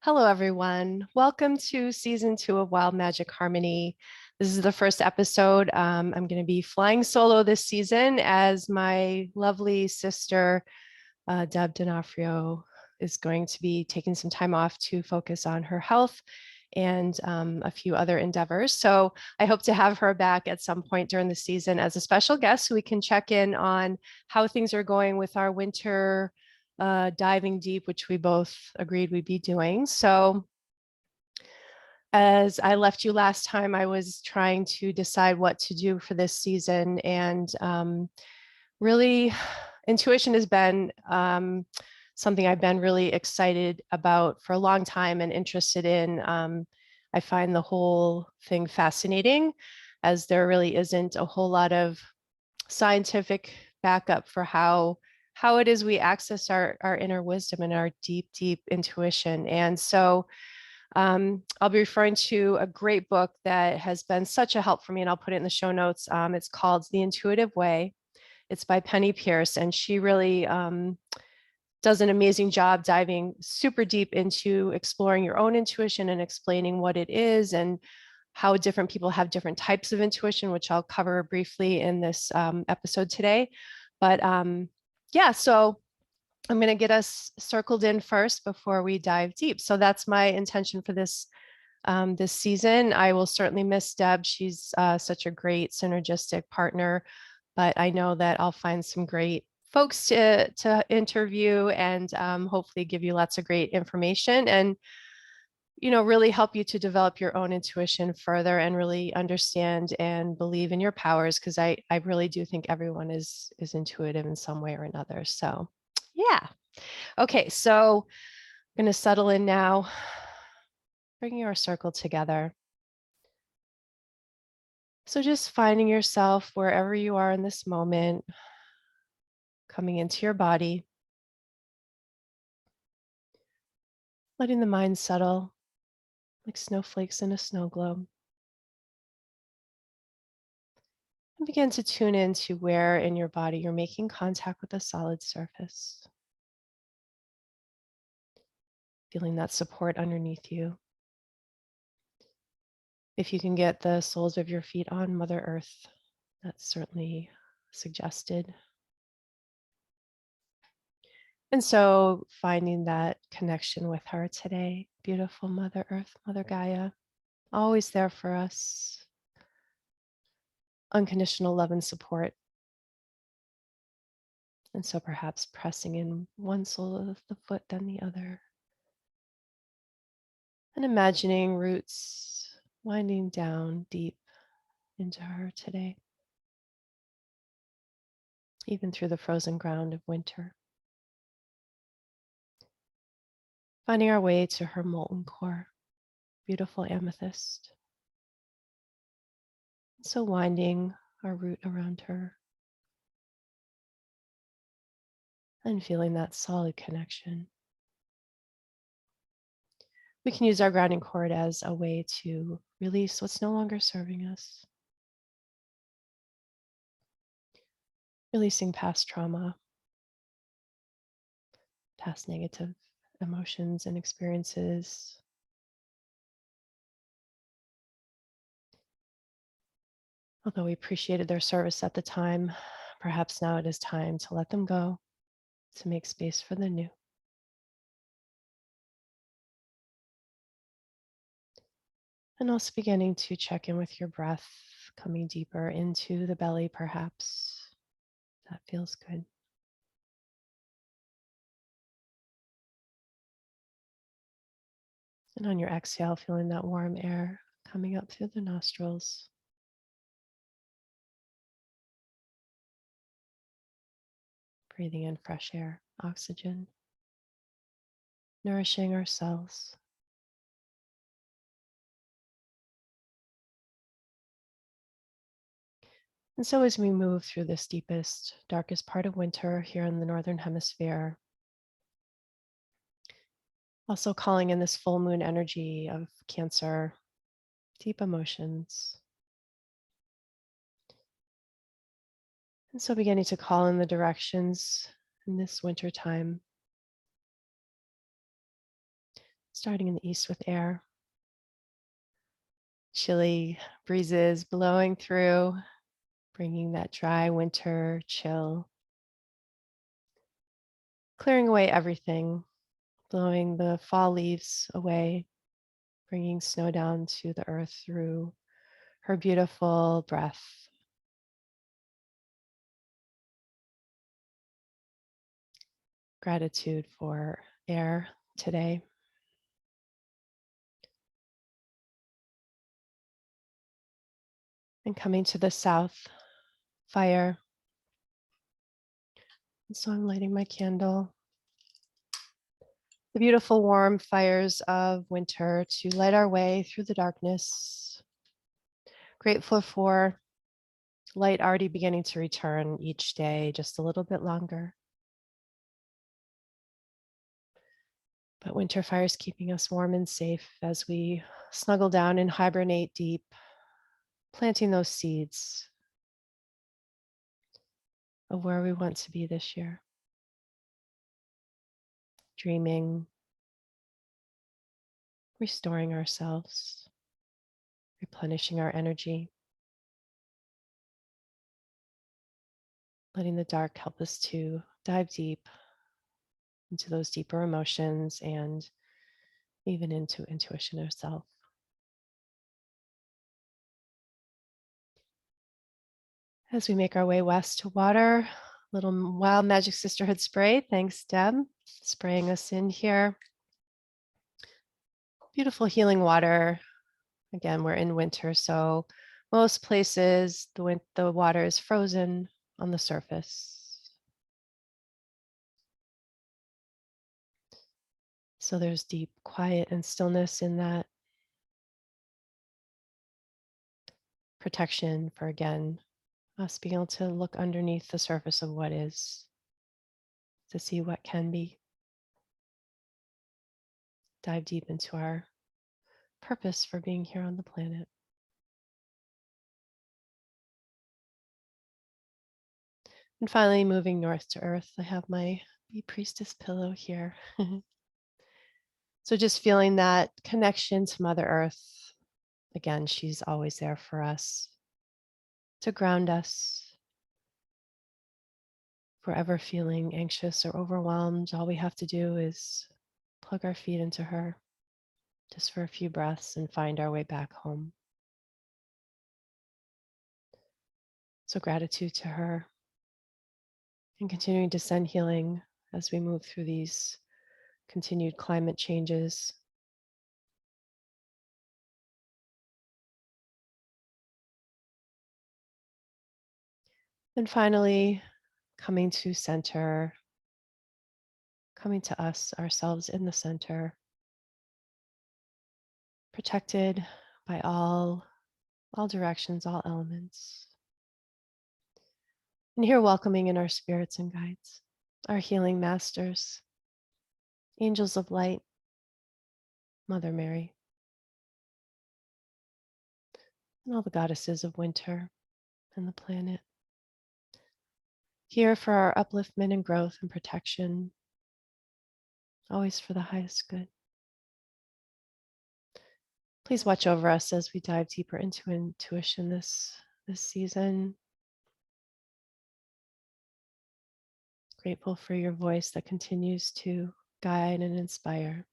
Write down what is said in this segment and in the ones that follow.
Hello, everyone. Welcome to season 2 of Wild Magic Harmony. This is the first episode. I'm going to be flying solo this season as my lovely sister, Deb D'Onofrio, is going to be taking some time off to focus on her health and a few other endeavors. So I hope to have her back at some point during the season as a special guest so we can check in on how things are going with our winter diving deep, which we both agreed we'd be doing. So as I left you last time, I was trying to decide what to do for this season. And really, intuition has been something I've been really excited about for a long time and interested in. I find the whole thing fascinating, as there really isn't a whole lot of scientific backup for how it is we access our inner wisdom and our deep intuition. And so I'll be referring to a great book that has been such a help for me, and I'll put it in the show notes. It's called The Intuitive Way. It's by Penny Pierce, and she really does an amazing job diving super deep into exploring your own intuition and explaining what it is and how different people have different types of intuition, which I'll cover briefly in this episode today. But yeah, so I'm going to get us circled in first before we dive deep. So that's my intention for this this season. I will certainly miss Deb. She's such a great synergistic partner, but I know that I'll find some great folks to interview and hopefully give you lots of great information and really help you to develop your own intuition further and really understand and believe in your powers, because I really do think everyone is intuitive in some way or another. So yeah. Okay, so I'm going to settle in now, bringing our circle together. So just finding yourself wherever you are in this moment, coming into your body, letting the mind settle like snowflakes in a snow globe. And begin to tune into where in your body you're making contact with a solid surface. Feeling that support underneath you. If you can get the soles of your feet on Mother Earth, that's certainly suggested. And so finding that connection with her today, beautiful Mother Earth, Mother Gaia, always there for us. Unconditional love and support. And so perhaps pressing in one sole of the foot, then the other. And imagining roots winding down deep into her today, even through the frozen ground of winter. Finding our way to her molten core, beautiful amethyst. So winding our root around her and feeling that solid connection. We can use our grounding cord as a way to release what's no longer serving us. Releasing past trauma, past negative emotions and experiences. Although we appreciated their service at the time, perhaps now it is time to let them go, to make space for the new. And also beginning to check in with your breath, coming deeper into the belly, perhaps. That feels good. And on your exhale, feeling that warm air coming up through the nostrils. Breathing in fresh air, oxygen, nourishing our cells. And so as we move through this deepest, darkest part of winter here in the Northern Hemisphere, also calling in this full moon energy of Cancer, deep emotions. And so beginning to call in the directions in this winter time. starting in the east with air. Chilly breezes blowing through, bringing that dry winter chill. Clearing away everything, blowing the fall leaves away, bringing snow down to the earth through her beautiful breath. Gratitude for air today. And coming to the south, fire. And so I'm lighting my candle. The beautiful warm fires of winter to light our way through the darkness. Grateful for light already beginning to return each day, just a little bit longer. But winter fires keeping us warm and safe as we snuggle down and hibernate deep, planting those seeds of where we want to be this year. Dreaming, restoring ourselves, replenishing our energy, letting the dark help us to dive deep into those deeper emotions and even into intuition itself. As we make our way west to water, little Wild Magic Sisterhood spray. Thanks, Deb, spraying us in here. Beautiful healing water. Again, we're in winter, so most places the water is frozen on the surface. So there's deep quiet and stillness in that. Protection for, again, us being able to look underneath the surface of what is, to see what can be. Dive deep into our purpose for being here on the planet. And finally, moving north to earth, I have my Bee Priestess pillow here. So just feeling that connection to Mother Earth. Again, she's always there for us to ground us. If we're ever feeling anxious or overwhelmed, all we have to do is plug our feet into her just for a few breaths and find our way back home. So gratitude to her and continuing to send healing as we move through these continued climate changes. And finally, coming to center, coming to us, ourselves in the center, protected by all directions, all elements. And here welcoming in our spirits and guides, our healing masters, angels of light, Mother Mary, and all the goddesses of winter and the planet. Here for our upliftment and growth and protection, always for the highest good. Please watch over us as we dive deeper into intuition this season. Grateful for your voice that continues to guide and inspire.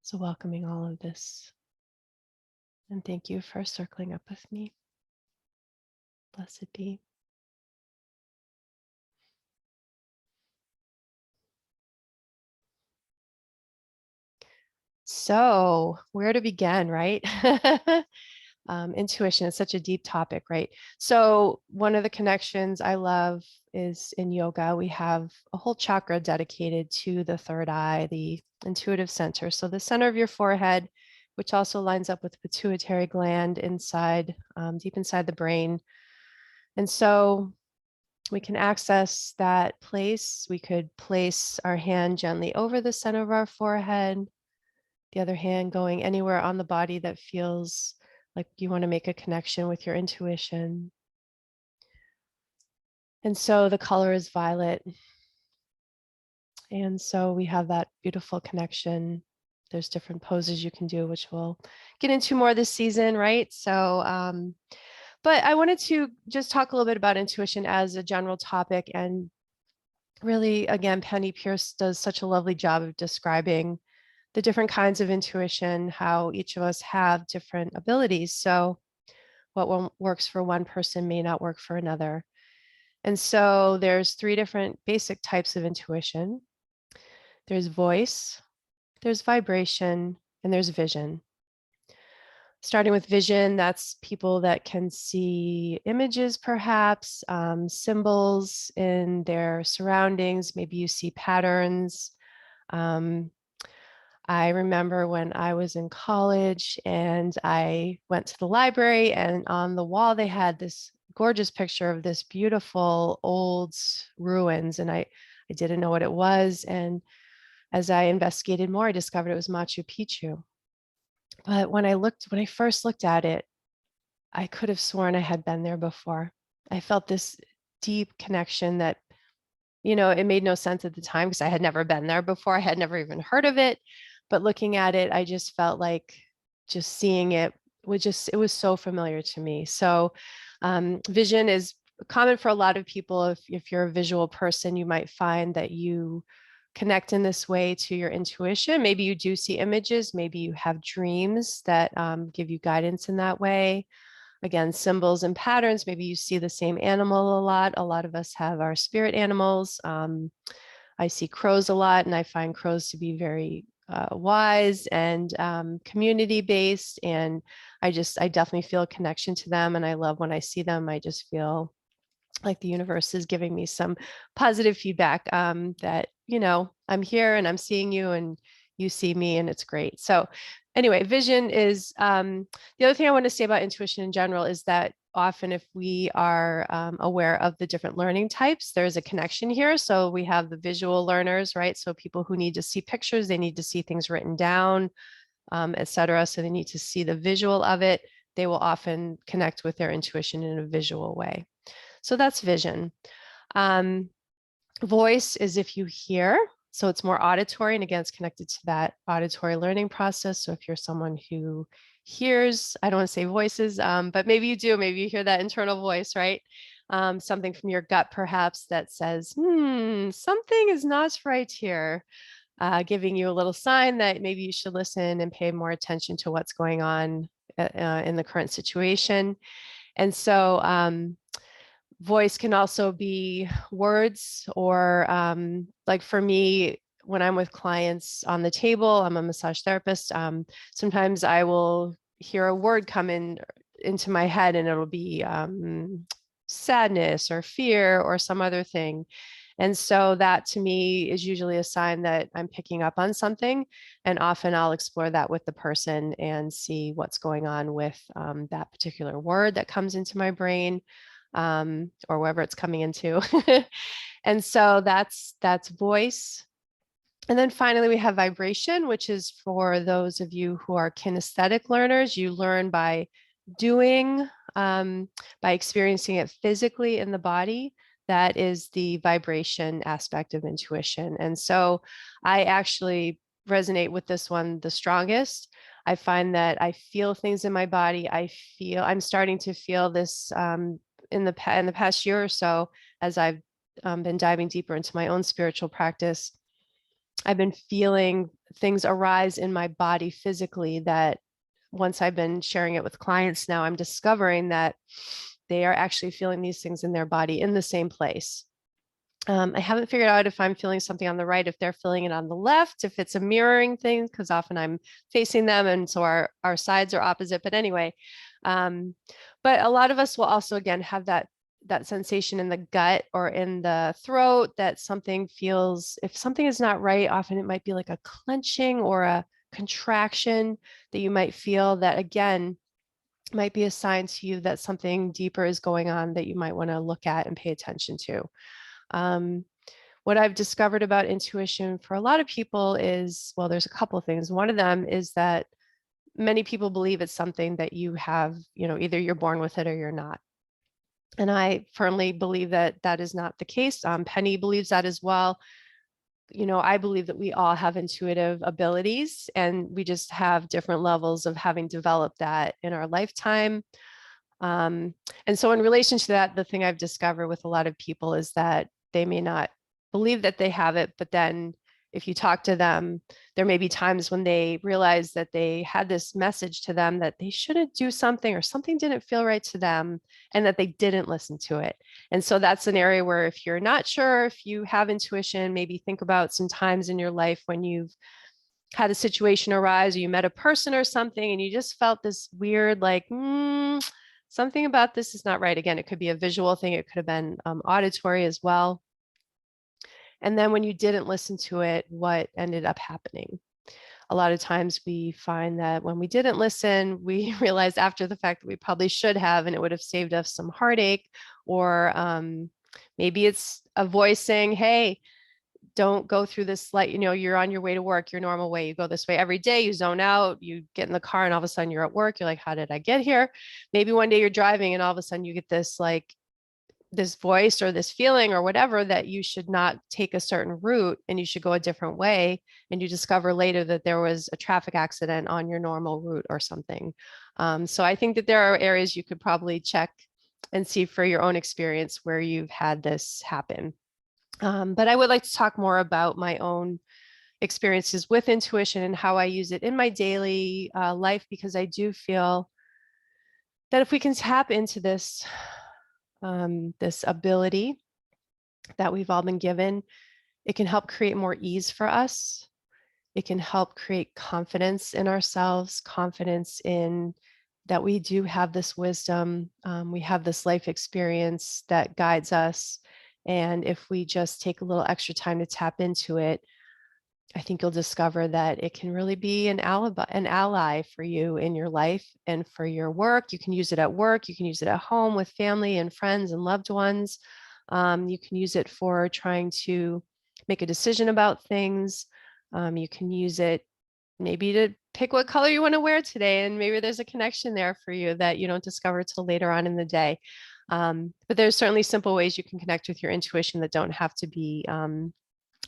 So welcoming all of this. And thank you for circling up with me. Blessed be. So where to begin, right? Intuition is such a deep topic, right? So one of the connections I love is in yoga, we have a whole chakra dedicated to the third eye, the intuitive center. So the center of your forehead, which also lines up with the pituitary gland inside, deep inside the brain. And so we can access that place. We could place our hand gently over the center of our forehead, the other hand going anywhere on the body that feels like you want to make a connection with your intuition. And so the color is violet. And so we have that beautiful connection. There's different poses you can do, which we'll get into more this season, right? So, but I wanted to just talk a little bit about intuition as a general topic. And really, again, Penny Pierce does such a lovely job of describing the different kinds of intuition, how each of us have different abilities. So what works for one person may not work for another. And so there's three different basic types of intuition. There's voice, there's vibration, and there's vision. Starting with vision, that's people that can see images, perhaps, symbols in their surroundings. Maybe you see patterns. Um, I remember when I was in college and I went to the library, and on the wall they had this gorgeous picture of this beautiful old ruins, and I didn't know what it was. And as I investigated more, I discovered it was Machu Picchu. But when I first looked at it, I could have sworn I had been there before. I felt this deep connection that, it made no sense at the time because I had never been there before. I had never even heard of it. But looking at it, I just felt like just seeing it it was so familiar to me. So vision is common for a lot of people. If you're a visual person, you might find that you connect in this way to your intuition. Maybe you do see images, maybe you have dreams that give you guidance in that way. Again, symbols and patterns, maybe you see the same animal a lot. A lot of us have our spirit animals. I see crows a lot, and I find crows to be very wise and community based. And I definitely feel a connection to them. And I love when I see them, I just feel like the universe is giving me some positive feedback that, I'm here and I'm seeing you and you see me, and it's great. So anyway, vision is the other thing I want to say about intuition in general is that often if we are aware of the different learning types, there's a connection here. So we have the visual learners, right? So people who need to see pictures, they need to see things written down, et cetera. So they need to see the visual of it. They will often connect with their intuition in a visual way. So that's vision. Voice is if you hear, so it's more auditory, and again, it's connected to that auditory learning process. So if you're someone who hears, I don't want to say voices, but maybe you do, maybe you hear that internal voice, right? Something from your gut perhaps that says, something is not right here, giving you a little sign that maybe you should listen and pay more attention to what's going on in the current situation. And so voice can also be words, or like for me, when I'm with clients on the table, I'm a massage therapist. Sometimes I will hear a word come into my head, and it'll be sadness or fear or some other thing. And so that to me is usually a sign that I'm picking up on something. And often I'll explore that with the person and see what's going on with that particular word that comes into my brain, or wherever it's coming into. And so that's voice. And then finally, we have vibration, which is for those of you who are kinesthetic learners. You learn by doing, by experiencing it physically in the body. That is the vibration aspect of intuition. And so I actually resonate with this one the strongest. I find that I feel things in my body. I'm starting to feel this in the past year or so, as I've been diving deeper into my own spiritual practice. I've been feeling things arise in my body physically that once I've been sharing it with clients now, I'm discovering that they are actually feeling these things in their body in the same place. I haven't figured out if I'm feeling something on the right, if they're feeling it on the left, if it's a mirroring thing, because often I'm facing them. And so our sides are opposite. But anyway, but a lot of us will also, again, have that sensation in the gut or in the throat that something feels, if something is not right, often it might be like a clenching or a contraction that you might feel that, again, might be a sign to you that something deeper is going on that you might want to look at and pay attention to. What I've discovered about intuition for a lot of people is, well, there's a couple of things. One of them is that many people believe it's something that you have, either you're born with it or you're not. And I firmly believe that that is not the case. Penny believes that as well. I believe that we all have intuitive abilities, and we just have different levels of having developed that in our lifetime. Um, and so in relation to that, the thing I've discovered with a lot of people is that they may not believe that they have it, but then if you talk to them, there may be times when they realize that they had this message to them that they shouldn't do something, or something didn't feel right to them, and that they didn't listen to it. And so that's an area where, if you're not sure if you have intuition, maybe think about some times in your life when you've had a situation arise, or you met a person or something, and you just felt this weird, like, something about this is not right. Again, it could be a visual thing, it could have been auditory as well. And then when you didn't listen to it, what ended up happening? A lot of times we find that when we didn't listen, we realized after the fact that we probably should have, and it would have saved us some heartache. Or maybe it's a voice saying, hey, don't go through this light. You're on your way to work, your normal way. You go this way every day, you zone out, you get in the car, and all of a sudden you're at work. You're like, how did I get here? Maybe one day you're driving, and all of a sudden you get this, like, this voice or this feeling or whatever, that you should not take a certain route and you should go a different way. And you discover later that there was a traffic accident on your normal route or something. So I think that there are areas you could probably check and see for your own experience where you've had this happen. But I would like to talk more about my own experiences with intuition and how I use it in my daily life, because I do feel that if we can tap into this ability that we've all been given, it can help create more ease for us. It can help create confidence in ourselves, confidence in that we do have this wisdom, we have this life experience that guides us. And if we just take a little extra time to tap into it, I think you'll discover that it can really be an ally for you in your life and for your work. You can use it at work. You can use it at home with family and friends and loved ones. You can use it for trying to make a decision about things. You can use it maybe to pick what color you want to wear today, and maybe there's a connection there for you that you don't discover till later on in the day. But there's certainly simple ways you can connect with your intuition that don't have to be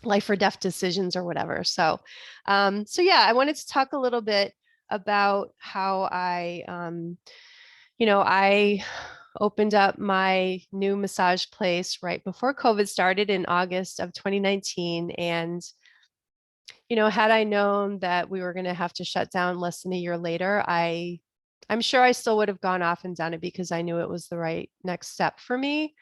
life or death decisions or whatever. So yeah, I wanted to talk a little bit about how I opened up my new massage place right before COVID started in August of 2019. And had I known that we were going to have to shut down less than a year later, I'm sure I still would have gone off and done it, because I knew it was the right next step for me.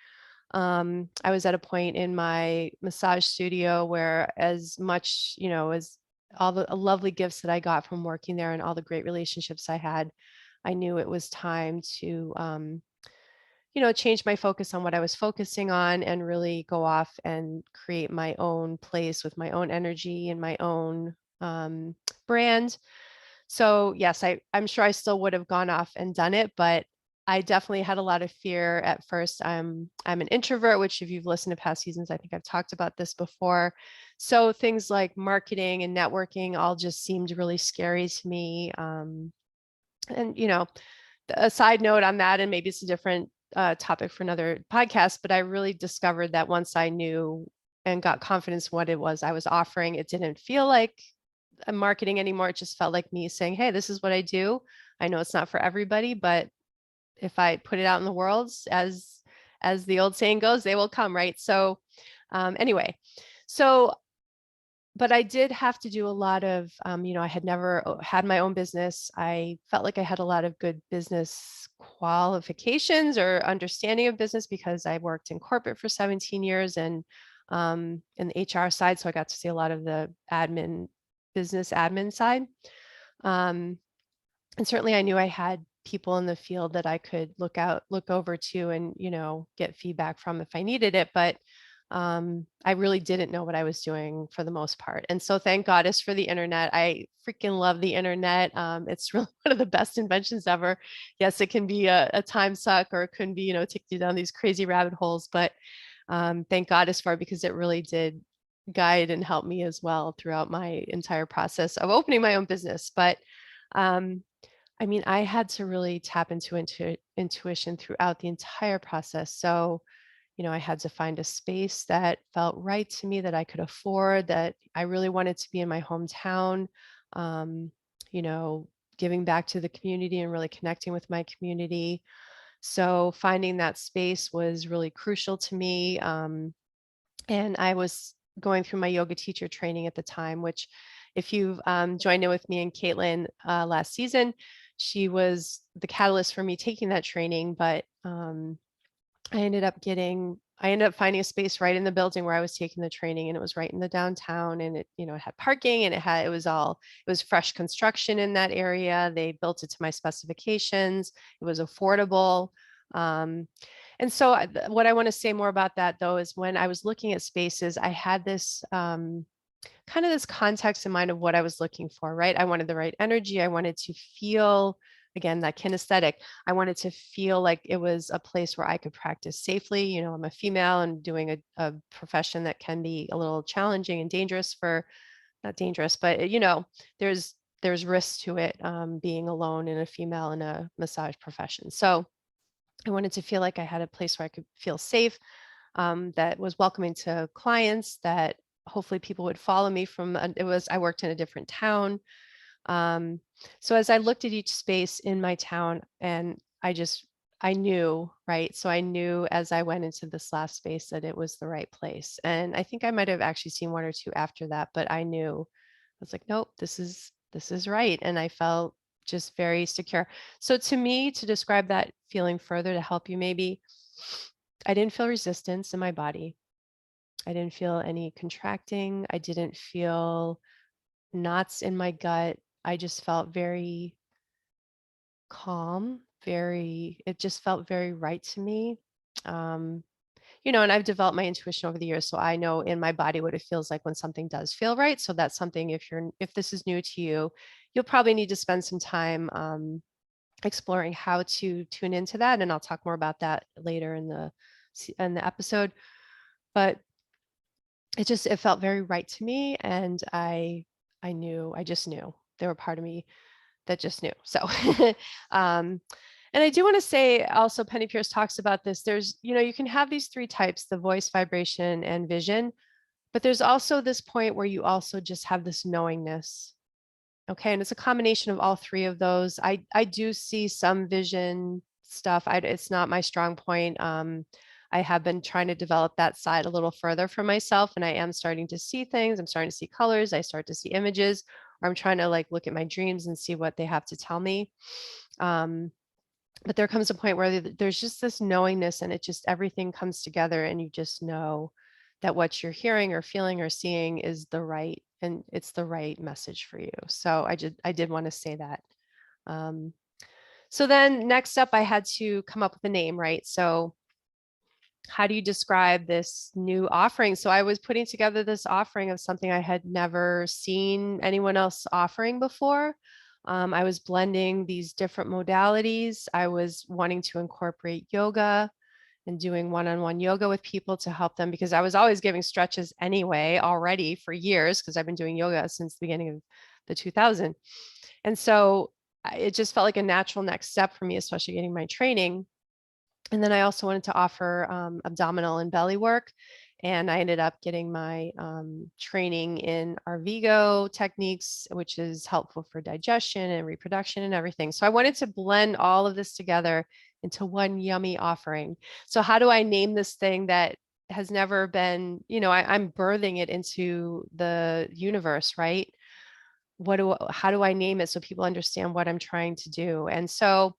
I was at a point in my massage studio where, as much, as all the lovely gifts that I got from working there and all the great relationships I had, I knew it was time to, change my focus on what I was focusing on and really go off and create my own place with my own energy and my own brand. So yes, I'm sure I still would have gone off and done it, but I definitely had a lot of fear at first. I'm an introvert, which, if you've listened to past seasons, I think I've talked about this before. So things like marketing and networking all just seemed really scary to me. And a side note on that, and maybe it's a different topic for another podcast, but I really discovered that once I knew and got confidence in what it was I was offering, it didn't feel like marketing anymore. It just felt like me saying, hey, this is what I do. I know it's not for everybody, but if I put it out in the world, as the old saying goes, they will come, right? So anyway, but I did have to do a lot of, I had never had my own business. I felt like I had a lot of good business qualifications or understanding of business, because I worked in corporate for 17 years and in the HR side. So I got to see a lot of the business admin side. And certainly I knew I had people in the field that I could look over to and, get feedback from if I needed it. But I really didn't know what I was doing for the most part. And so thank goddess for the internet. I freaking love the internet. It's really one of the best inventions ever. Yes, it can be a time suck, or it can be, take you down these crazy rabbit holes, but thank goddess for it, because it really did guide and help me as well throughout my entire process of opening my own business. But I had to really tap into intuition throughout the entire process. So, I had to find a space that felt right to me, that I could afford, that I really wanted to be in my hometown, um, you know, giving back to the community and really connecting with my community. So finding that space was really crucial to me. And I was going through my yoga teacher training at the time, which if you've joined in with me and Caitlin last season, she was the catalyst for me taking that training. But I ended up finding a space right in the building where I was taking the training, and it was right in the downtown, and it had parking, and it was fresh construction in that area. They built it to my specifications. It was affordable. Um, and so what I want to say more about that though is when I was looking at spaces, I had this kind of this context in mind of what I was looking for, right? I wanted the right energy. I wanted to feel, again, that kinesthetic. I wanted to feel like it was a place where I could practice safely. I'm a female and doing a profession that can be a little challenging and dangerous for, not dangerous, but there's risks to it, being alone and a female in a massage profession. So I wanted to feel like I had a place where I could feel safe, that was welcoming to clients, that hopefully people would follow me from. I worked in a different town. Um, so as I looked at each space in my town, and I knew, right? So I knew as I went into this last space that it was the right place. And I think I might have actually seen one or two after that, but I knew, I was like, nope, this is right. And I felt just very secure. So to me, to describe that feeling further, to help you maybe, I didn't feel resistance in my body. I didn't feel any contracting. I didn't feel knots in my gut. I just felt very calm, it just felt very right to me. Um, and I've developed my intuition over the years, so I know in my body what it feels like when something does feel right. So that's something, if this is new to you, you'll probably need to spend some time exploring how to tune into that. And I'll talk more about that later in the episode. But it felt very right to me, and I just knew there were part of me that just knew. So um and I do want to say also, Penny Pierce talks about this. You can have these three types: the voice, vibration, and vision. But there's also this point where you also just have this knowingness. Okay, and it's a combination of all three of those. I do see some vision stuff. It's not my strong point. I have been trying to develop that side a little further for myself, and I am starting to see things. I'm starting to see colors. I start to see images, or I'm trying to like look at my dreams and see what they have to tell me. But there comes a point where there's just this knowingness, and everything comes together, and you just know that what you're hearing or feeling or seeing is it's the right message for you. So I did want to say that. So then next up, I had to come up with a name, right? So how do you describe this new offering? So I was putting together this offering of something I had never seen anyone else offering before. I was blending these different modalities. I was wanting to incorporate yoga and doing one-on-one yoga with people to help them, because I was always giving stretches anyway already for years, because I've been doing yoga since the beginning of the 2000s. And so it just felt like a natural next step for me, especially getting my training. And then I also wanted to offer abdominal and belly work. And I ended up getting my training in Arvigo techniques, which is helpful for digestion and reproduction and everything. So I wanted to blend all of this together into one yummy offering. So how do I name this thing that has never been, I'm birthing it into the universe, right? How do I name it so people understand what I'm trying to do? And so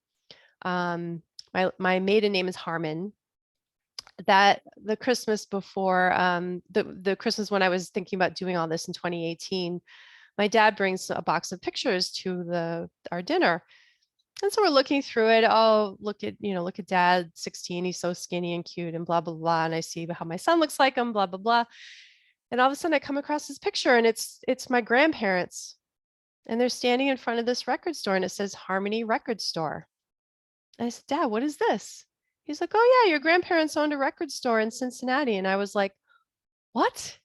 my maiden name is Harmon. That the Christmas before, the Christmas when I was thinking about doing all this in 2018, my dad brings a box of pictures to our dinner. And so we're looking through it. Oh, look at dad, 16, he's so skinny and cute and blah, blah, blah. And I see how my son looks like him, blah, blah, blah. And all of a sudden I come across this picture, and it's my grandparents. And they're standing in front of this record store, and it says Harmony Record Store. And I said, Dad, what is this? He's like, oh yeah, your grandparents owned a record store in Cincinnati. And I was like, what?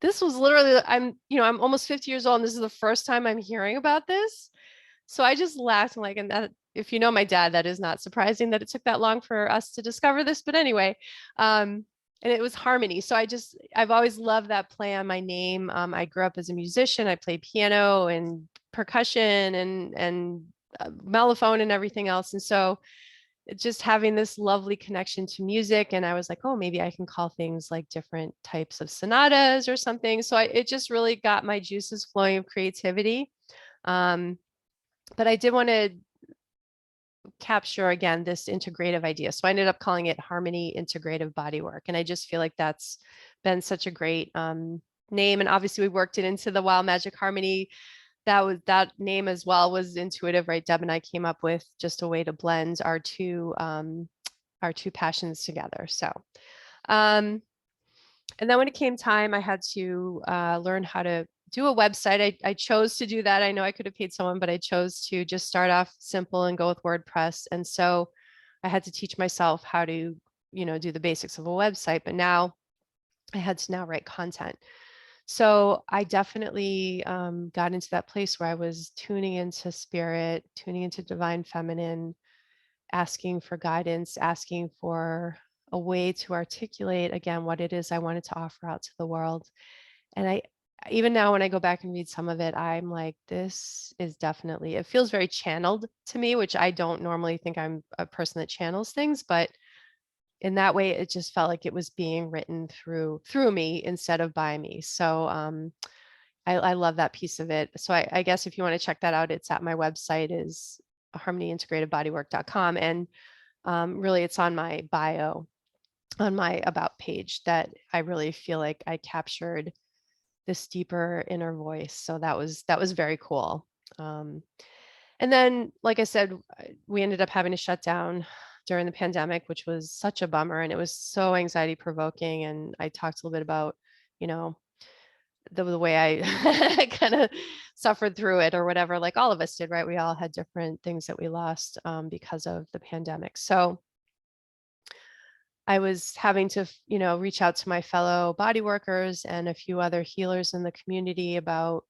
This was literally, I'm almost 50 years old, and this is the first time I'm hearing about this. So I just laughed and like, and that, if you know my dad, that is not surprising that it took that long for us to discover this. But anyway, and it was harmony. So I've always loved that play on my name. I grew up as a musician. I played piano and percussion and mellophone and everything else. And so just having this lovely connection to music. And I was like, oh, maybe I can call things like different types of sonatas or something. So it just really got my juices flowing of creativity. Um, but I did want to capture again this integrative idea. So I ended up calling it Harmony Integrative Bodywork. And I just feel like that's been such a great name. And obviously we worked it into the Wild Magic Harmony. That name as well was intuitive, right? Deb and I came up with just a way to blend our two passions together. So and then when it came time, I had to learn how to do a website. I chose to do that. I know I could have paid someone, but I chose to just start off simple and go with WordPress. And so I had to teach myself how to, do the basics of a website. But now I had to now write content. So I definitely got into that place where I was tuning into spirit, tuning into divine feminine, asking for guidance, asking for a way to articulate again what it is I wanted to offer out to the world. And I even now when I go back and read some of it, I'm like, this is definitely, it feels very channeled to me, which I don't normally think I'm a person that channels things, but in that way it just felt like it was being written through me instead of by me. So I love that piece of it. So I guess if you want to check that out, it's at my website is harmonyintegrativedbodywork.com. And really it's on my bio, on my about page, that I really feel like I captured this deeper inner voice. So that was very cool. And then, like I said, we ended up having to shut down during the pandemic, which was such a bummer. And it was so anxiety provoking. And I talked a little bit about, you know, the way I kind of suffered through it or whatever, like all of us did, right? We all had different things that we lost because of the pandemic. So I was having to, reach out to my fellow body workers and a few other healers in the community about,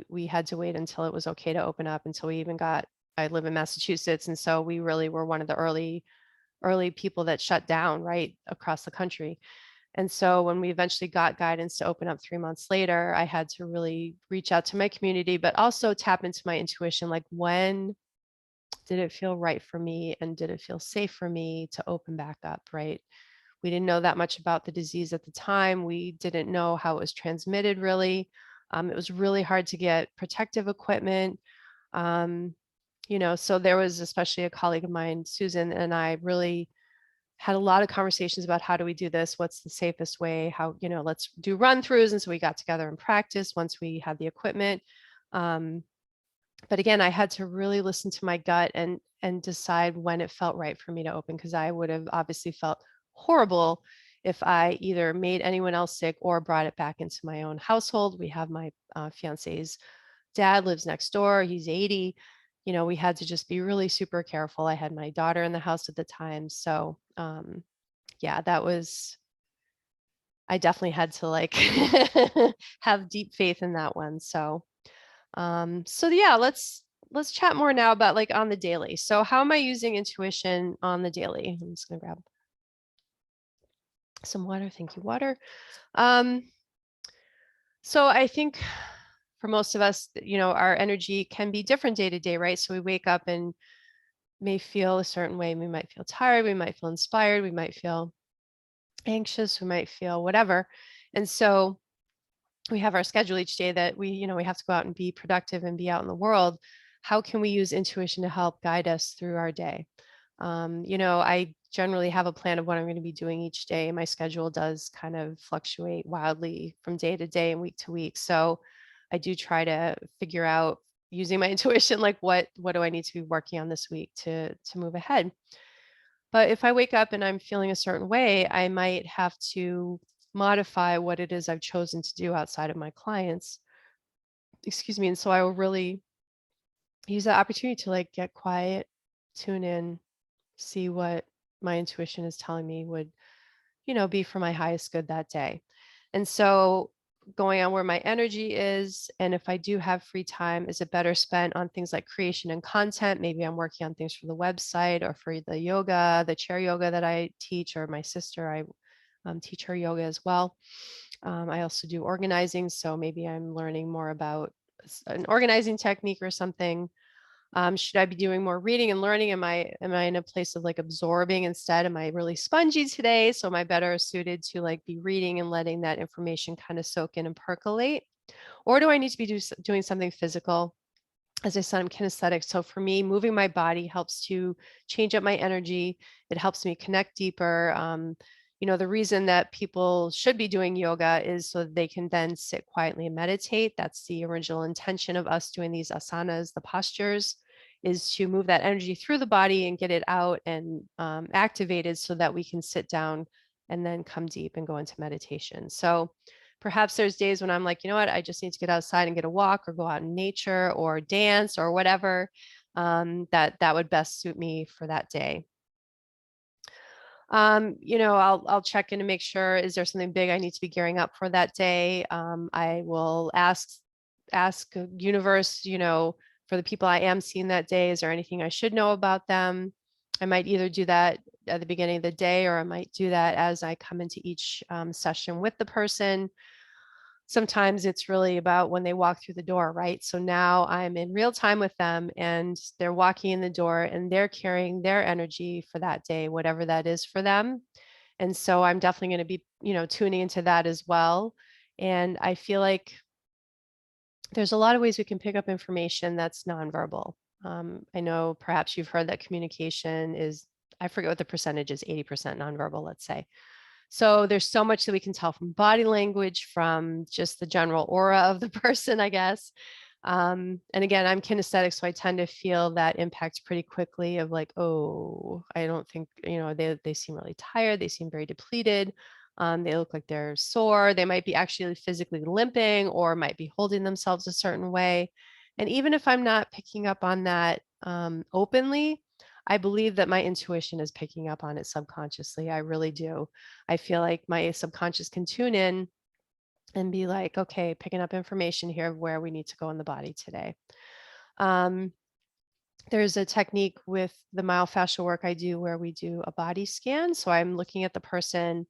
we had to wait until it was okay to open up until we even got, I live in Massachusetts. And so we really were one of the early people that shut down right across the country. And so when we eventually got guidance to open up 3 months later, I had to really reach out to my community, but also tap into my intuition. Like, when did it feel right for me? And did it feel safe for me to open back up, right? We didn't know that much about the disease at the time. We didn't know how it was transmitted, really. It was really hard to get protective equipment. So there was especially a colleague of mine, Susan, and I really had a lot of conversations about how do we do this? What's the safest way? How, let's do run throughs. And so we got together and practice once we had the equipment. But again, I had to really listen to my gut and decide when it felt right for me to open, because I would have obviously felt horrible if I either made anyone else sick or brought it back into my own household. We have my fiance's dad lives next door. He's 80. We had to just be really super careful. I had my daughter in the house at the time. So yeah, I definitely had to like have deep faith in that one. So yeah, let's chat more now about like on the daily. So how am I using intuition on the daily? I'm just gonna grab some water. Thank you, water. So I think for most of us, our energy can be different day to day, right? So we wake up and may feel a certain way. We might feel tired, we might feel inspired, we might feel anxious, we might feel whatever. And so we have our schedule each day that we have to go out and be productive and be out in the world. How can we use intuition to help guide us through our day? I generally have a plan of what I'm going to be doing each day. My schedule does kind of fluctuate wildly from day to day and week to week. So I do try to figure out, using my intuition, like what do I need to be working on this week to move ahead. But if I wake up and I'm feeling a certain way, I might have to modify what it is I've chosen to do outside of my clients. Excuse me. And so I will really use that opportunity to like get quiet, tune in, see what my intuition is telling me would, be for my highest good that day. And so going on where my energy is. And if I do have free time, is it better spent on things like creation and content? Maybe I'm working on things for the website or for the yoga, the chair yoga that I teach, or my sister, I teach her yoga as well. I also do organizing. So maybe I'm learning more about an organizing technique or something. Should I be doing more reading and learning? Am I in a place of like absorbing instead? Am I really spongy today? So am I better suited to like be reading and letting that information kind of soak in and percolate? Or do I need to be doing something physical? As I said, I'm kinesthetic. So for me, moving my body helps to change up my energy. It helps me connect deeper. The reason that people should be doing yoga is so that they can then sit quietly and meditate. That's the original intention of us doing these asanas, the postures, is to move that energy through the body and get it out and activated so that we can sit down and then come deep and go into meditation. So perhaps there's days when I'm like, you know what, I just need to get outside and get a walk or go out in nature or dance or whatever, that would best suit me for that day. I'll check in to make sure, is there something big I need to be gearing up for that day? I will ask universe, for the people I am seeing that day, is there anything I should know about them? I might either do that at the beginning of the day, or I might do that as I come into each session with the person. Sometimes it's really about when they walk through the door, right? So now I'm in real time with them and they're walking in the door and they're carrying their energy for that day, whatever that is for them. And so I'm definitely going to be, tuning into that as well. And I feel like there's a lot of ways we can pick up information that's nonverbal. I know perhaps you've heard that communication is, I forget what the percentage is, 80% nonverbal, let's say. So there's so much that we can tell from body language, from just the general aura of the person, I guess. And again, I'm kinesthetic, so I tend to feel that impact pretty quickly of like, oh, I don't think, they seem really tired. They seem very depleted. They look like they're sore. They might be actually physically limping or might be holding themselves a certain way. And even if I'm not picking up on that openly, I believe that my intuition is picking up on it subconsciously. I really do. I feel like my subconscious can tune in and be like, okay, picking up information here of where we need to go in the body today. There's a technique with the myofascial work I do where we do a body scan. So I'm looking at the person.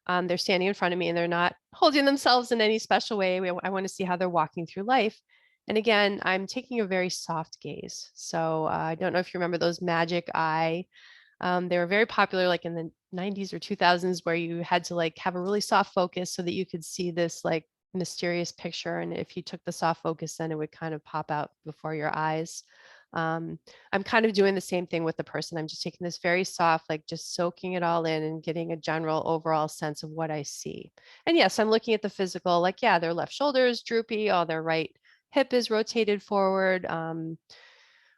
They're standing in front of me and they're not holding themselves in any special way. I want to see how they're walking through life. And again, I'm taking a very soft gaze. So I don't know if you remember those magic eye. They were very popular like in the 90s or 2000s, where you had to like have a really soft focus so that you could see this like mysterious picture. And if you took the soft focus, then it would kind of pop out before your eyes. I'm kind of doing the same thing with the person. I'm just taking this very soft, like just soaking it all in and getting a general overall sense of what I see. And yes, I'm looking at the physical, like, yeah, their left shoulder is droopy, or their right hip is rotated forward.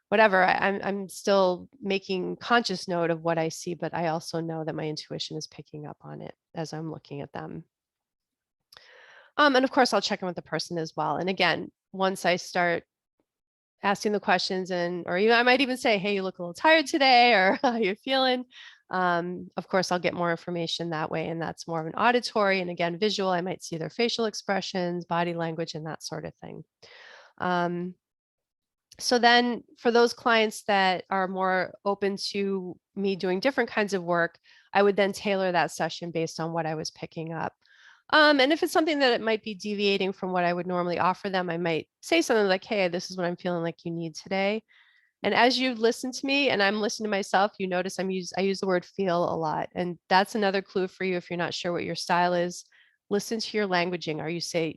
Whatever, I'm still making conscious note of what I see, but I also know that my intuition is picking up on it as I'm looking at them. And of course, I'll check in with the person as well. And again, once I start asking the questions, or I might even say, hey, you look a little tired today, or how you feeling? Of course, I'll get more information that way, and that's more of an auditory. And again, visual, I might see their facial expressions, body language, and that sort of thing. So then for those clients that are more open to me doing different kinds of work, I would then tailor that session based on what I was picking up. And if it's something that it might be deviating from what I would normally offer them, I might say something like, hey, this is what I'm feeling like you need today. And as you listen to me and I'm listening to myself, you notice I use the word feel a lot. And that's another clue for you if you're not sure what your style is. Listen to your languaging.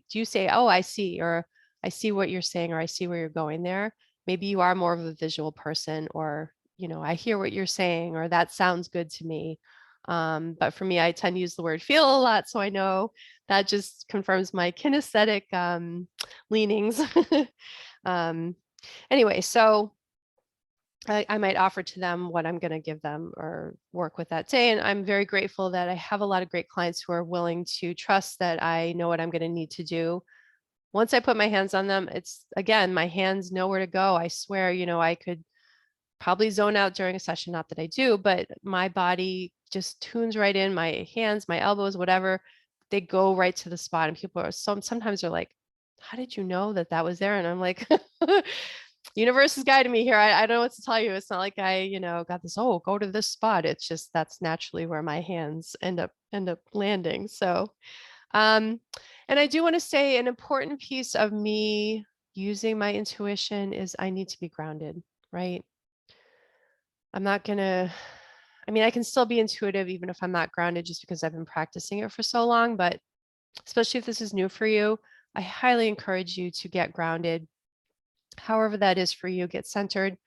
Do you say, oh, I see, or I see what you're saying, or I see where you're going there? Maybe you are more of a visual person, or, I hear what you're saying, or that sounds good to me. But for me, I tend to use the word feel a lot. So I know that just confirms my kinesthetic leanings. Anyway, so I might offer to them what I'm going to give them or work with that day. And I'm very grateful that I have a lot of great clients who are willing to trust that I know what I'm going to need to do. Once I put my hands on them, it's, again, my hands know where to go. I swear, I could probably zone out during a session, not that I do, but my body just tunes right in, my hands, my elbows, whatever, they go right to the spot, and people are sometimes they're like, how did you know that that was there? And I'm like, universe is guiding me here. I don't know what to tell you. It's not like I, got this, oh, go to this spot. It's just that's naturally where my hands end up landing. So, and I do want to say an important piece of me using my intuition is I need to be grounded, right? I'm not gonna, I mean, I can still be intuitive even if I'm not grounded just because I've been practicing it for so long, but especially if this is new for you, I highly encourage you to get grounded. However that is for you, get centered.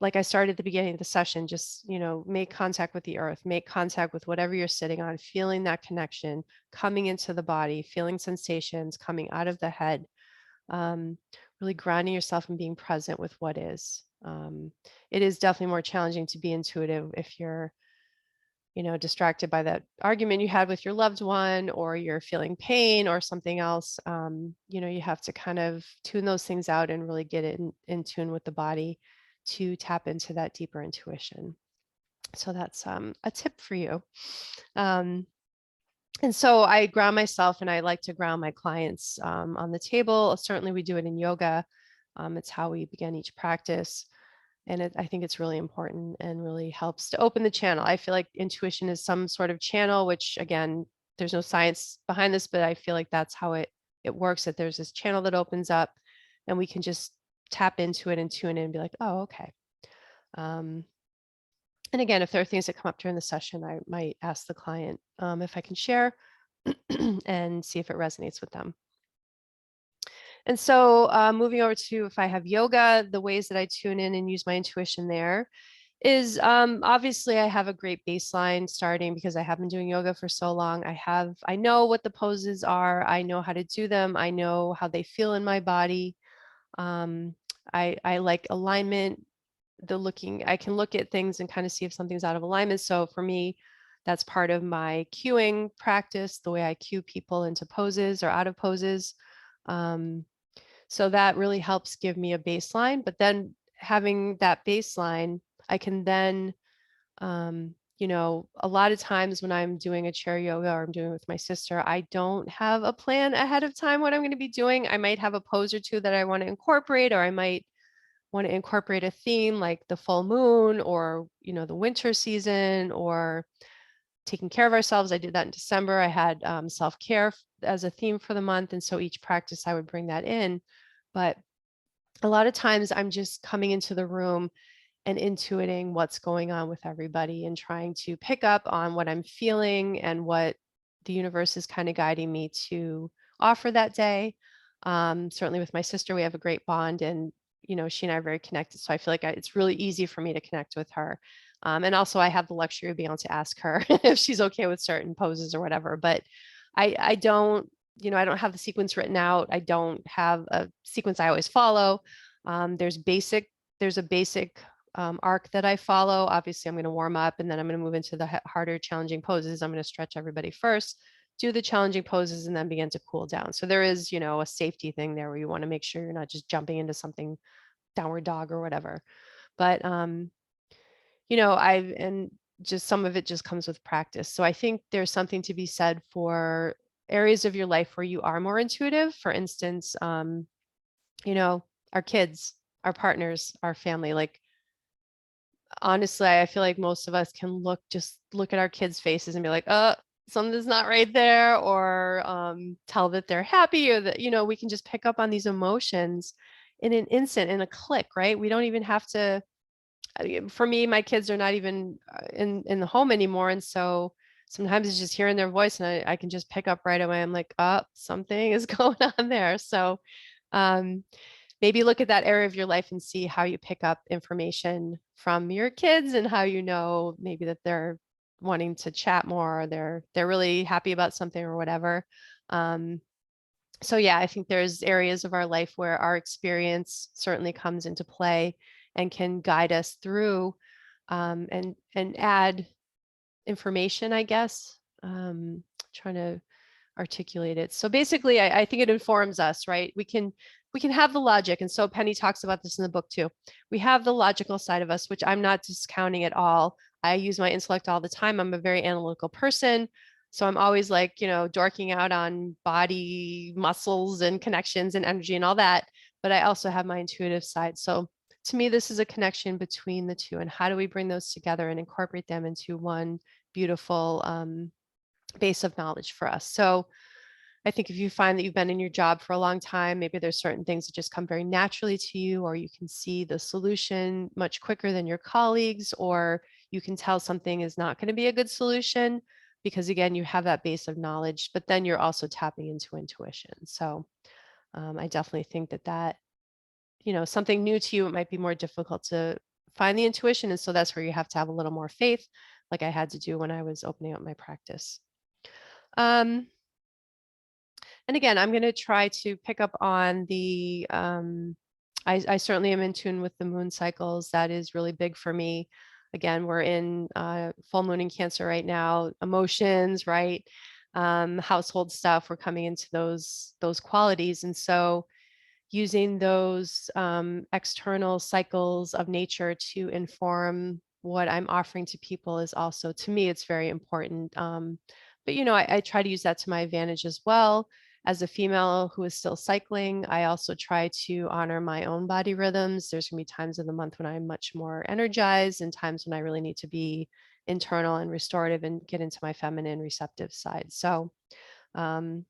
Like I started at the beginning of the session, just, make contact with the earth, make contact with whatever you're sitting on, feeling that connection, coming into the body, feeling sensations coming out of the head, really grounding yourself and being present with what is. It is definitely more challenging to be intuitive if you're, distracted by that argument you had with your loved one, or you're feeling pain or something else. You have to kind of tune those things out and really get it in tune with the body to tap into that deeper intuition. So that's a tip for you. And so I ground myself, and I like to ground my clients on the table. Certainly we do it in yoga. It's how we begin each practice. And I think it's really important and really helps to open the channel. I feel like intuition is some sort of channel, which again, there's no science behind this, but I feel like that's how it works, that there's this channel that opens up and we can just tap into it and tune in and be like, oh, okay. And again, if there are things that come up during the session, I might ask the client if I can share and see if it resonates with them. And so moving over to if I have yoga, the ways that I tune in and use my intuition there is obviously I have a great baseline starting because I have been doing yoga for so long. I know what the poses are. I know how to do them. I know how they feel in my body. I like alignment, I can look at things and kind of see if something's out of alignment. So for me, that's part of my cueing practice, the way I cue people into poses or out of poses. So that really helps give me a baseline. But then having that baseline, I can then, a lot of times when I'm doing a chair yoga or I'm doing it with my sister, I don't have a plan ahead of time what I'm going to be doing. I might have a pose or two that I want to incorporate, or I might want to incorporate a theme like the full moon, or, the winter season, or taking care of ourselves. I did that in December. I had self-care as a theme for the month. And so each practice I would bring that in. But a lot of times I'm just coming into the room and intuiting what's going on with everybody and trying to pick up on what I'm feeling and what the universe is kind of guiding me to offer that day. Certainly with my sister, we have a great bond, and she and I are very connected. So I feel like it's really easy for me to connect with her. And also I have the luxury of being able to ask her if she's okay with certain poses or whatever. But I don't, I don't have the sequence written out. I don't have a sequence I always follow. There's a basic arc that I follow. Obviously, I'm going to warm up, and then I'm going to move into the harder, challenging poses. I'm going to stretch everybody first, do the challenging poses, and then begin to cool down. So there is, a safety thing there where you want to make sure you're not just jumping into something, downward dog or whatever. But and just some of it just comes with practice. So I think there's something to be said for areas of your life where you are more intuitive. For instance, our kids, our partners, our family. Like, honestly, I feel like most of us can look at our kids' faces and be like, something's not right there, or tell that they're happy, or that, we can just pick up on these emotions in an instant, in a click, right? We don't even have to, for me, my kids are not even in the home anymore. And so sometimes it's just hearing their voice, and I can just pick up right away. I'm like, something is going on there. So maybe look at that area of your life and see how you pick up information from your kids, and how maybe that they're wanting to chat more, or they're really happy about something or whatever. So yeah, I think there's areas of our life where our experience certainly comes into play and can guide us through and add information, I guess. Trying to articulate it. So basically, I think it informs us, right? We can have the logic. And so Penny talks about this in the book too. We have the logical side of us, which I'm not discounting at all. I use my intellect all the time. I'm a very analytical person. So I'm always like, dorking out on body muscles and connections and energy and all that. But I also have my intuitive side. So to me, this is a connection between the two. And how do we bring those together and incorporate them into one beautiful base of knowledge for us? So I think if you find that you've been in your job for a long time, maybe there's certain things that just come very naturally to you, or you can see the solution much quicker than your colleagues, or you can tell something is not going to be a good solution because, again, you have that base of knowledge, but then you're also tapping into intuition. So I definitely think that, something new to you, it might be more difficult to find the intuition. And so that's where you have to have a little more faith, like I had to do when I was opening up my practice. And again, I'm going to try to pick up on I certainly am in tune with the moon cycles. That is really big for me. Again, we're in full moon in Cancer right now, emotions, right? Household stuff, we're coming into those qualities. And so using those external cycles of nature to inform what I'm offering to people is also, to me, it's very important. But, I try to use that to my advantage as well. As a female who is still cycling, I also try to honor my own body rhythms. There's going to be times of the month when I'm much more energized and times when I really need to be internal and restorative and get into my feminine receptive side. So um,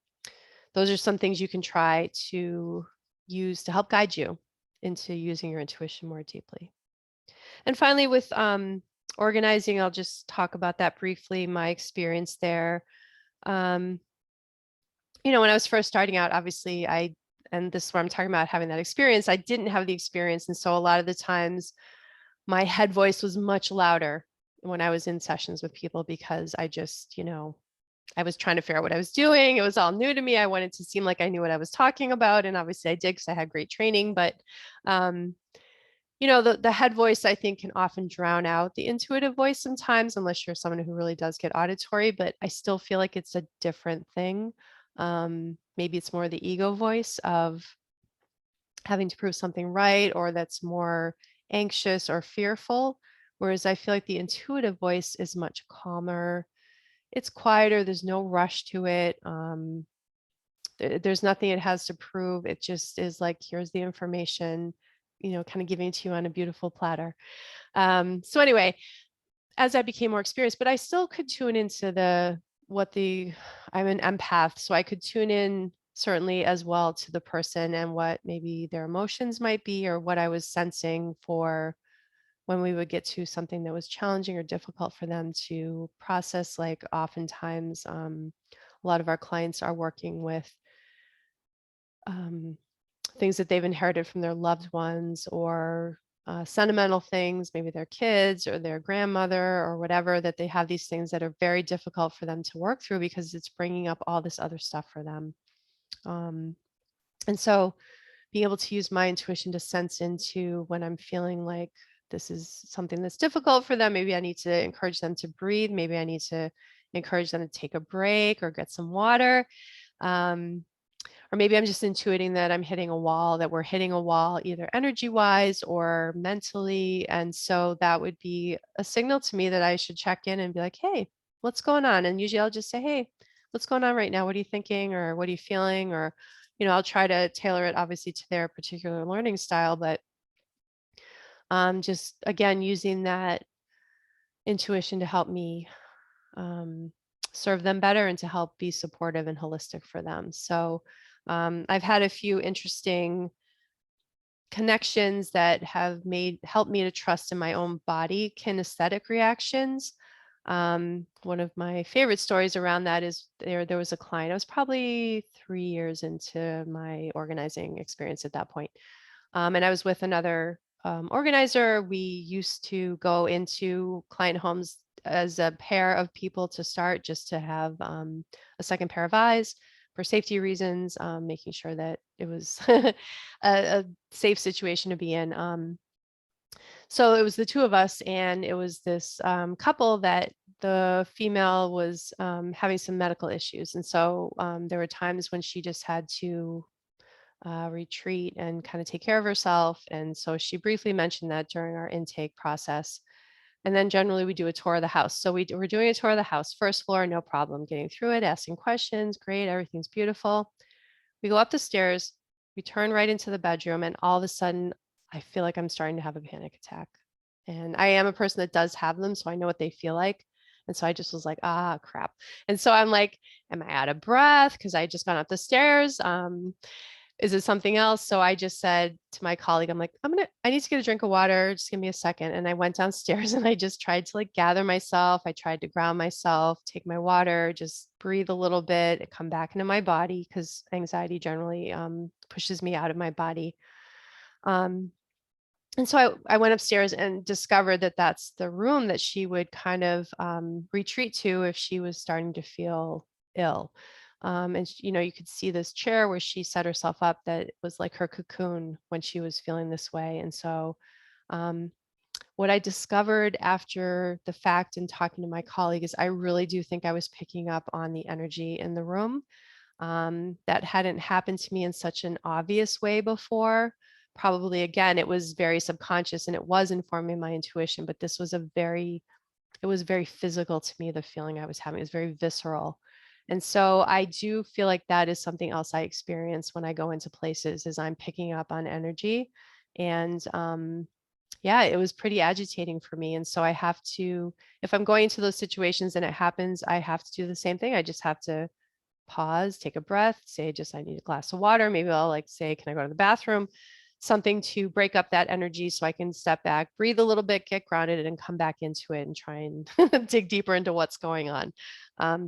those are some things you can try to use to help guide you into using your intuition more deeply. And finally, with organizing, I'll just talk about that briefly, my experience there. When I was first starting out, obviously and this is where I'm talking about having that experience, I didn't have the experience. And so a lot of the times my head voice was much louder when I was in sessions with people because I just, I was trying to figure out what I was doing. It was all new to me. I wanted to seem like I knew what I was talking about. And obviously I did because I had great training. But, the head voice, I think, can often drown out the intuitive voice sometimes, unless you're someone who really does get auditory. But I still feel like it's a different thing. Maybe it's more the ego voice of having to prove something right, or that's more anxious or fearful. Whereas I feel like the intuitive voice is much calmer. It's quieter. There's no rush to it. There's nothing it has to prove. It just is like, here's the information, kind of giving it to you on a beautiful platter. So anyway, as I became more experienced, but I still could tune into I'm an empath, so I could tune in certainly as well to the person and what maybe their emotions might be, or what I was sensing for when we would get to something that was challenging or difficult for them to process. Like oftentimes, a lot of our clients are working with things that they've inherited from their loved ones, or sentimental things, maybe their kids or their grandmother or whatever, that they have these things that are very difficult for them to work through because it's bringing up all this other stuff for them. And so being able to use my intuition to sense into when I'm feeling like this is something that's difficult for them. Maybe I need to encourage them to breathe. Maybe I need to encourage them to take a break or get some water. Or maybe I'm just intuiting that I'm hitting a wall, that we're hitting a wall, either energy wise or mentally. And so that would be a signal to me that I should check in and be like, hey, what's going on? And usually I'll just say, hey, what's going on right now? What are you thinking? Or what are you feeling? Or, I'll try to tailor it obviously to their particular learning style, but just again, using that intuition to help me serve them better and to help be supportive and holistic for them. So I've had a few interesting connections that have helped me to trust in my own body kinesthetic reactions. One of my favorite stories around that is there was a client. I was probably 3 years into my organizing experience at that point. And I was with another organizer. We used to go into client homes as a pair of people to start, just to have a second pair of eyes for safety reasons, making sure that it was a safe situation to be in. So it was the two of us, and it was this couple that the female was having some medical issues. And so there were times when she just had to retreat and kind of take care of herself. And so she briefly mentioned that during our intake process. And then generally we do a tour of the house. So we're doing a tour of the house, first floor, no problem, getting through it, asking questions, great, everything's beautiful. We go up the stairs, we turn right into the bedroom, and all of a sudden I feel like I'm starting to have a panic attack. And I am a person that does have them, so I know what they feel like. And so I just was like, ah, crap. And so I'm like, am I out of breath? Because I just gone up the stairs. Is it something else? So I just said to my colleague, I'm like, I need to get a drink of water. Just give me a second. And I went downstairs and I just tried to like gather myself. I tried to ground myself, take my water, just breathe a little bit, come back into my body because anxiety generally pushes me out of my body. And so I went upstairs and discovered that that's the room that she would kind of retreat to if she was starting to feel ill. And you could see this chair where she set herself up that was like her cocoon when she was feeling this way. And so um, what I discovered after the fact and talking to my colleague is I really do think I was picking up on the energy in the room. That hadn't happened to me in such an obvious way before. Probably, again, it was very subconscious and it was informing my intuition, but this was it was very physical to me, the feeling I was having. It was very visceral. And so I do feel like that is something else I experience when I go into places is I'm picking up on energy. And yeah, it was pretty agitating for me. And so I have to, if I'm going into those situations and it happens, I have to do the same thing. I just have to pause, take a breath, say just I need a glass of water. Maybe I'll like say, can I go to the bathroom? Something to break up that energy so I can step back, breathe a little bit, get grounded, and come back into it and try and dig deeper into what's going on.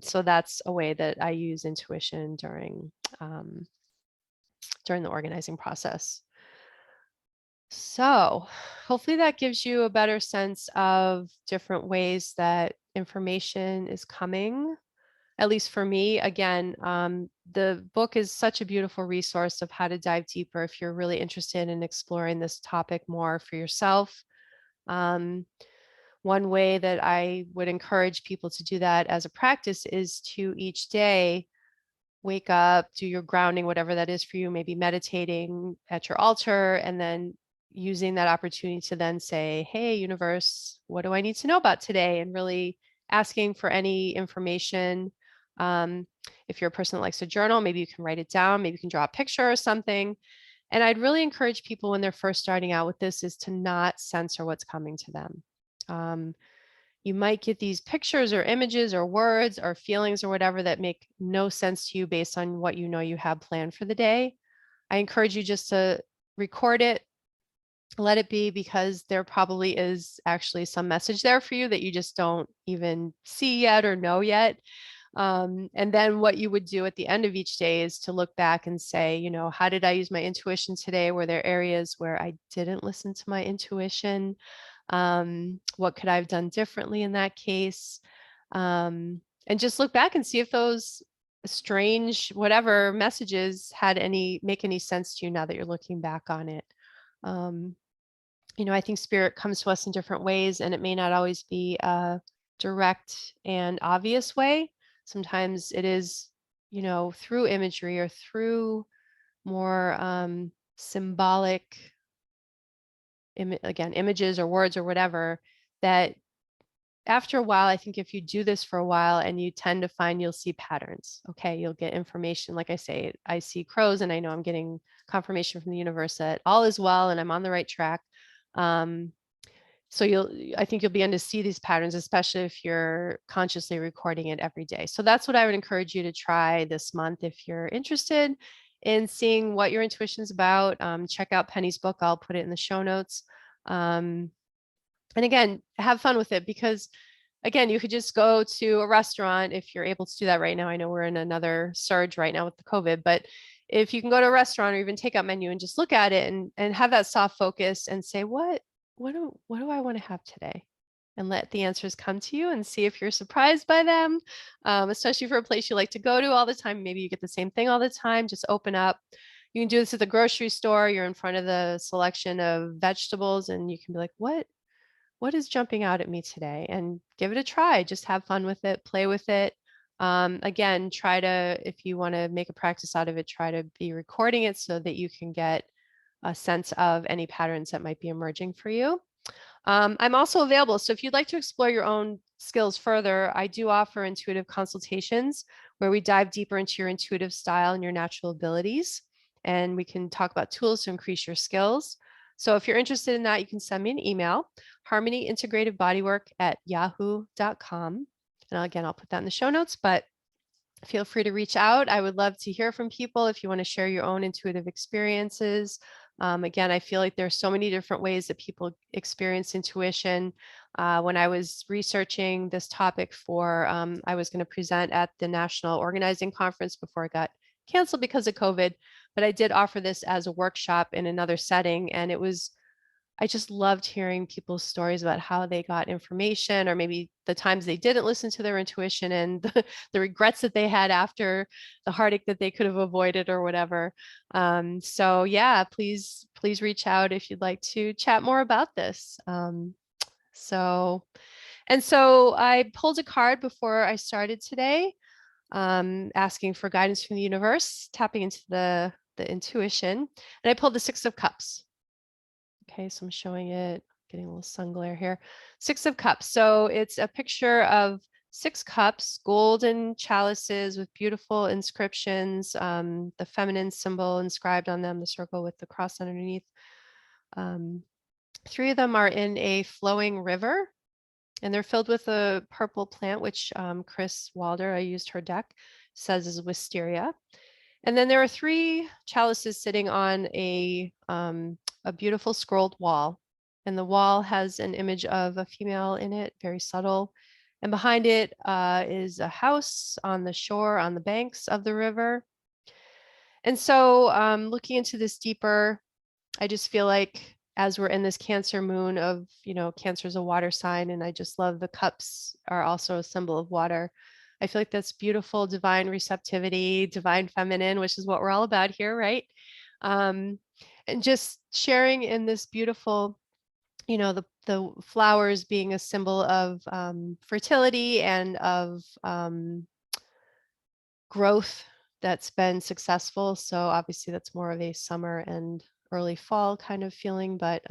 So that's a way that I use intuition during the organizing process. So hopefully that gives you a better sense of different ways that information is coming, at least for me. Again, the book is such a beautiful resource of how to dive deeper if you're really interested in exploring this topic more for yourself. Um, One way that I would encourage people to do that as a practice is to each day wake up, do your grounding, whatever that is for you, maybe meditating at your altar, and then using that opportunity to then say, hey, universe, what do I need to know about today? And really asking for any information. If you're a person that likes to journal, maybe you can write it down, maybe you can draw a picture or something. And I'd really encourage people when they're first starting out with this is to not censor what's coming to them. You might get these pictures or images or words or feelings or whatever that make no sense to you based on what you know you have planned for the day. I encourage you just to record it, let it be, because there probably is actually some message there for you that you just don't even see yet or know yet. And then what you would do at the end of each day is to look back and say, how did I use my intuition today? Were there areas where I didn't listen to my intuition? What could I have done differently in that case? And just look back and see if those strange, whatever messages make any sense to you now that you're looking back on it. I think spirit comes to us in different ways, and it may not always be a direct and obvious way. Sometimes it is, through imagery or through more symbolic, again, images or words or whatever, that after a while, I think if you do this for a while and you tend to find you'll see patterns. Okay, you'll get information. Like I say, I see crows and I know I'm getting confirmation from the universe that all is well and I'm on the right track. So I think you'll begin to see these patterns, especially if you're consciously recording it every day. So that's what I would encourage you to try this month if you're interested in seeing what your intuition is about. Check out Penny's book. I'll put it in the show notes. And again, have fun with it, because again, you could just go to a restaurant if you're able to do that right now. I know we're in another surge right now with the COVID, but if you can go to a restaurant or even takeout menu and just look at it and have that soft focus and say, what do I want to have today? And let the answers come to you and see if you're surprised by them, especially for a place you like to go to all the time. Maybe you get the same thing all the time. Just open up. You can do this at the grocery store. You're in front of the selection of vegetables and you can be like, what is jumping out at me today? And give it a try. Just have fun with it, play with it. Again, if you want to make a practice out of it, try to be recording it so that you can get a sense of any patterns that might be emerging for you. I'm also available. So if you'd like to explore your own skills further, I do offer intuitive consultations where we dive deeper into your intuitive style and your natural abilities. And we can talk about tools to increase your skills. So if you're interested in that, you can send me an email, harmonyintegrativeBodywork@yahoo.com. And again, I'll put that in the show notes, but feel free to reach out. I would love to hear from people if you want to share your own intuitive experiences. Again, I feel like there's so many different ways that people experience intuition. When I was researching this topic for, I was going to present at the National Organizing Conference before it got canceled because of COVID, but I did offer this as a workshop in another setting, and I just loved hearing people's stories about how they got information, or maybe the times they didn't listen to their intuition and the regrets that they had after, the heartache that they could have avoided or whatever. So yeah, please reach out if you'd like to chat more about this. So I pulled a card before I started today, asking for guidance from the universe, tapping into the intuition, and I pulled the Six of Cups. Okay, so I'm showing it, getting a little sun glare here. Six of Cups. So it's a picture of 6 cups, golden chalices with beautiful inscriptions, the feminine symbol inscribed on them, the circle with the cross underneath. 3 of them are in a flowing river, and they're filled with a purple plant, which Kris Waldherr, I used her deck, says is wisteria. And then there are 3 chalices sitting on a beautiful scrolled wall. And the wall has an image of a female in it, very subtle. And behind it is a house on the shore, on the banks of the river. And so looking into this deeper, I just feel like as we're in this Cancer moon of, Cancer is a water sign, and I just love the cups are also a symbol of water. I feel like that's beautiful, divine receptivity, divine feminine, which is what we're all about here, right? And just sharing in this beautiful, the flowers being a symbol of fertility and of growth that's been successful. So obviously that's more of a summer and early fall kind of feeling, but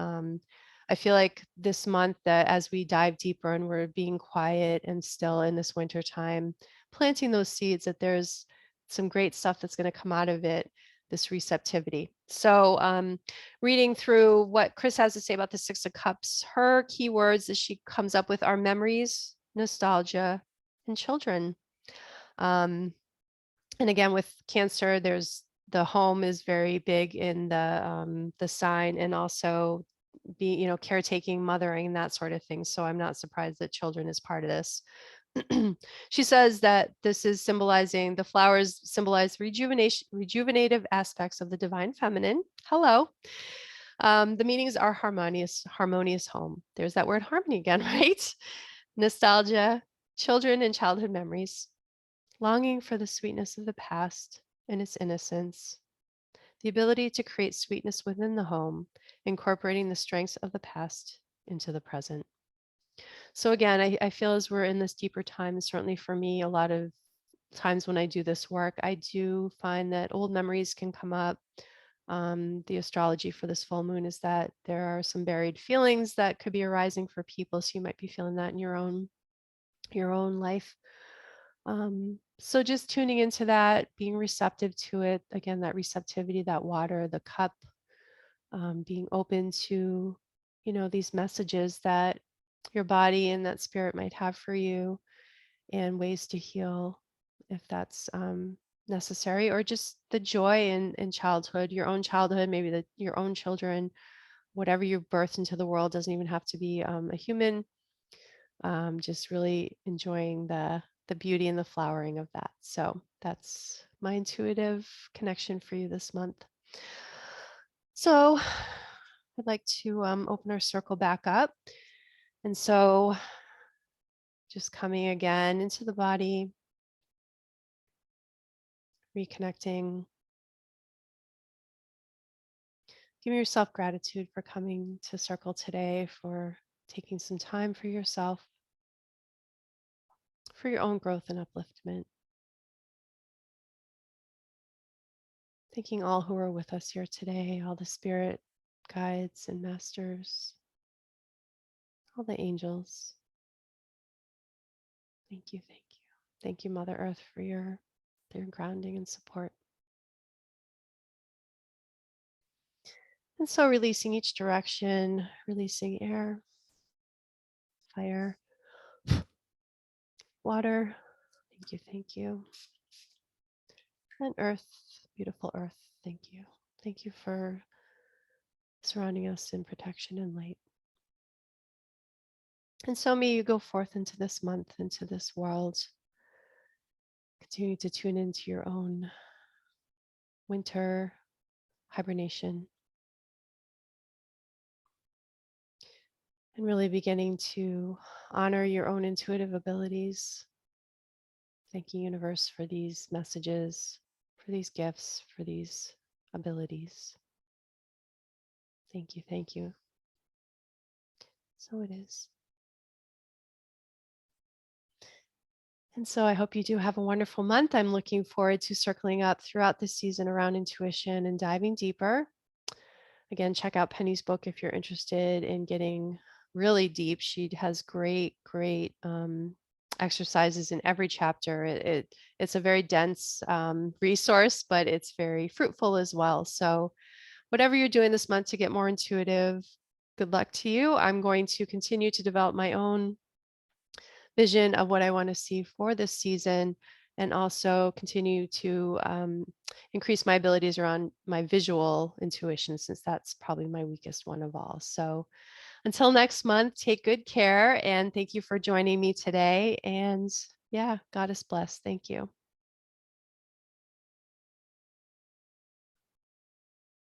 I feel like this month that as we dive deeper and we're being quiet and still in this winter time, planting those seeds, that there's some great stuff that's going to come out of it, this receptivity. So reading through what Kris has to say about the Six of Cups, her keywords that she comes up with are memories, nostalgia, and children. And again, with Cancer, there's the home is very big in the sign, and also caretaking, mothering, that sort of thing. So I'm not surprised that children is part of this. She says that this is symbolizing, the flowers symbolize rejuvenative aspects of the divine feminine. Hello. The meanings are harmonious home. There's that word harmony again, right? Nostalgia, children and childhood memories, longing for the sweetness of the past and its innocence, the ability to create sweetness within the home, incorporating the strengths of the past into the present. So again, I feel as we're in this deeper time, and certainly for me, a lot of times when I do this work, I do find that old memories can come up. The astrology for this full moon is that there are some buried feelings that could be arising for people. So you might be feeling that in your own life. So just tuning into that, being receptive to it. Again, that receptivity, that water, the cup, being open to, these messages that your body and that spirit might have for you, and ways to heal if that's necessary, or just the joy in childhood, your own childhood, maybe your own children, whatever you birthed into the world, doesn't even have to be a human. Just really enjoying the beauty and the flowering of that. So that's my intuitive connection for you this month. So I'd like to open our circle back up. And so just coming again into the body, reconnecting, giving yourself gratitude for coming to circle today, for taking some time for yourself, for your own growth and upliftment. Thanking all who are with us here today, all the spirit guides and masters. all the angels. Thank you, thank you. Thank you, Mother Earth, for their grounding and support. And so releasing each direction, releasing air, fire, water. Thank you, thank you. And earth, beautiful earth, thank you. Thank you for surrounding us in protection and light. And so may you go forth into this month, into this world, continue to tune into your own winter hibernation, and really beginning to honor your own intuitive abilities. Thank you, universe, for these messages, for these gifts, for these abilities. Thank you, thank you. So it is. And so I hope you do have a wonderful month. I'm looking forward to circling up throughout this season around intuition and diving deeper. Again, check out Penny's book if you're interested in getting really deep. She has great exercises in every chapter. It's a very dense resource, but it's very fruitful as well. So whatever you're doing this month to get more intuitive, good luck to you. I'm going to continue to develop my own vision of what I want to see for this season, and also continue to increase my abilities around my visual intuition, since that's probably my weakest one of all. So until next month, take good care, and thank you for joining me today. And yeah, Goddess bless. Thank you.